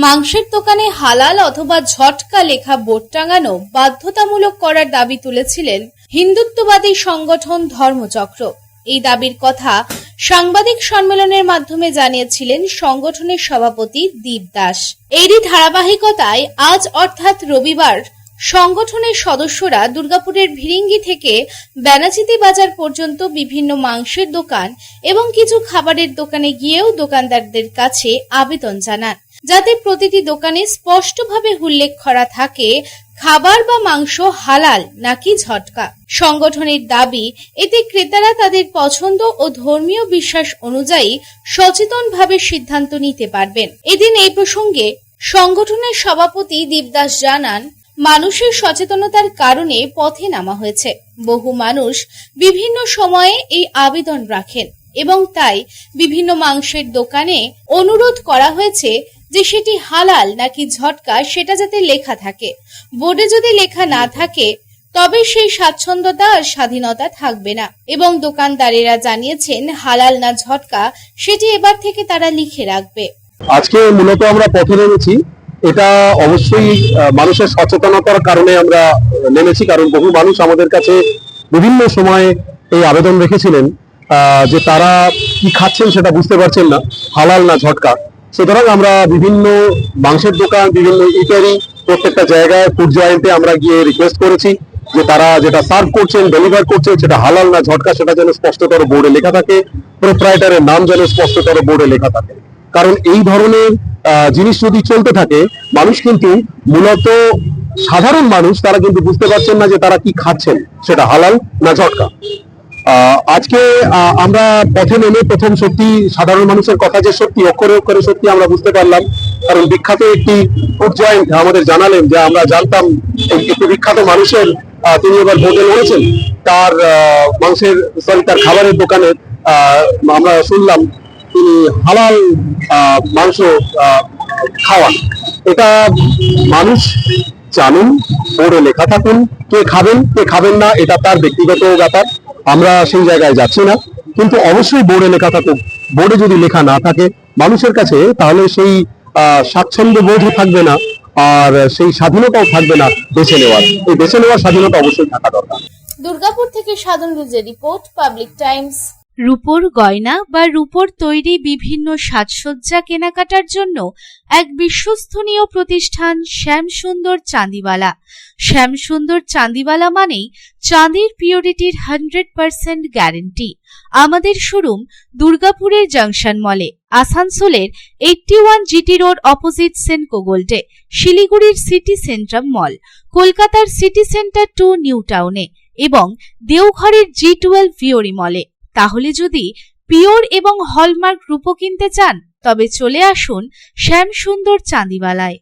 মাংসের দোকানে হালাল অথবা ঝটকা লেখা বোর্ড টাঙানো বাধ্যতামূলক করার দাবি তুলেছিলেন হিন্দুত্ববাদী সংগঠন ধর্মচক্র। এই দাবির কথা সাংবাদিক সম্মেলনের মাধ্যমে জানিয়েছিলেন সংগঠনের সভাপতি দীপ দাস। এরই ধারাবাহিকতায় আজ অর্থাৎ রবিবার সংগঠনের সদস্যরা দুর্গাপুরের ভিরিঙ্গি থেকে বেনাচিতি বাজার পর্যন্ত বিভিন্ন মাংসের দোকান এবং কিছু খাবারের দোকানে গিয়েও দোকানদারদের কাছে আবেদন জানান, যাতে প্রতিটি দোকানে স্পষ্টভাবে উল্লেখ করা থাকে খাবার বা মাংস হালাল নাকি ঝটকা। সংগঠনের দাবি, এতে ক্রেতারা তাদের পছন্দ ও ধর্মীয় বিশ্বাস অনুযায়ী সচেতনভাবে সিদ্ধান্ত নিতে পারবেন। এদিন এই প্রসঙ্গে সংগঠনের সভাপতি দীপ দাস জানান, মানুষের সচেতনতার কারণে পথে নামা হয়েছে। বহু মানুষ বিভিন্ন সময়ে এই আবেদন রাখেন এবং তাই বিভিন্ন মাংসের দোকানে অনুরোধ করা হয়েছে যে সেটি হালাল নাকি ঝটকা সেটা যাতে লেখা থাকে। বোর্ডে যদি লেখা না থাকে তবে সেই স্বাচ্ছন্দ্যতা আর স্বাধীনতা থাকবে না এবং দোকানদারেরা জানিয়েছেন হালাল না ঝটকা সেটি এবার থেকে তারা লিখে রাখবে। আজকে মূলত আমরা পথে নেমেছি, এটা অবশ্যই মানুষের সচেতনতার কারণে আমরা নেমেছি, কারণ বহু মানুষ আমাদের কাছে বিভিন্ন সময়ে এই আবেদন রেখেছিলেন যে তারা কি খাচ্ছেন সেটা বুঝতে পারছেন না, হালাল না ঝটকা। সুতরাং আমরা বিভিন্ন মাংসের দোকান, বিভিন্ন ইটারি, প্রত্যেকটা জায়গায় ফুড জয়েন্টে আমরা গিয়ে রিকোয়েস্ট করেছি যে তারা যেটা সার্ভ করছেন, ডেলিভার করছেন সেটা হালাল না ঝটকা সেটা যেন স্পষ্টতর বোর্ডে লেখা থাকে, প্রোপ্রাইটারের নাম যেন স্পষ্টতর বোর্ডে লেখা থাকে। কারণ এই ধরনের জিনিস যদি চলতে থাকে, মানুষ কিন্তু মূলত সাধারণ মানুষ তারা কিন্তু বুঝতে পারছেন না যে তারা কি খাচ্ছেন, সেটা হালাল না ঝটকা। আজকে আমরা পথে নেমে প্রথম সত্যি সাধারণ মানুষের কথা যে সত্যি অক্ষরে অক্ষরে সত্যি আমরা বুঝতে পারলাম, কারণ বিখ্যাত একটি ফুড জয়েন্ট আমাদের জানালেন যে আমরা জানতাম একটি বিখ্যাত মানুষের তিনি এবার বোর্ডে লড়েছেন, তার তার খাবারের দোকানে আমরা শুনলাম তিনি হালাল মাংস খাওয়ান। এটা মানুষ জানুন, বোর্ডে লেখা থাকুন, কে খাবেন কে খাবেন না এটা তার ব্যক্তিগত ব্যাপার, আমরা সেই জায়গায় যাচ্ছি না, কিন্তু অবশ্যই বোর্ডে লেখা থাকুক। বোর্ডে যদি লেখা না থাকে মানুষের কাছে, তাহলে সেই স্বাচ্ছন্দ্য বোধও থাকবে না আর সেই স্বাধীনতাও থাকবে না বেছে নেওয়ার। এই বেছে নেওয়ার স্বাধীনতা অবশ্যই থাকা দরকার। দুর্গাপুর থেকে সাধন রুজের রিপোর্ট, পাবলিক টাইমস। রূপোর গয়না বা রূপোর তৈরি বিভিন্ন সাজসজ্জা কেনাকাটার জন্য এক বিশ্বস্তনীয় প্রতিষ্ঠান শ্যামসুন্দর চাঁদিওয়ালা। শ্যামসুন্দর চাঁদিওয়ালা মানেই চাঁদির পিওরিটির 100% গ্যারেন্টি। আমাদের শোরুম দুর্গাপুরের জংশন মলে, আসানসোলের 81 জিটি রোড অপোজিট সেনকো গোল্ডে, শিলিগুড়ির সিটি সেন্ট্রাম মল, কলকাতার সিটি সেন্টার 2 নিউ টাউনে এবং দেওঘরের G12 ভিওরি মলে। তাহলে যদি পিওর এবং হলমার্ক রূপো কিনতে চান তবে চলে আসুন শ্যামসুন্দর চাঁদিওয়ালায়।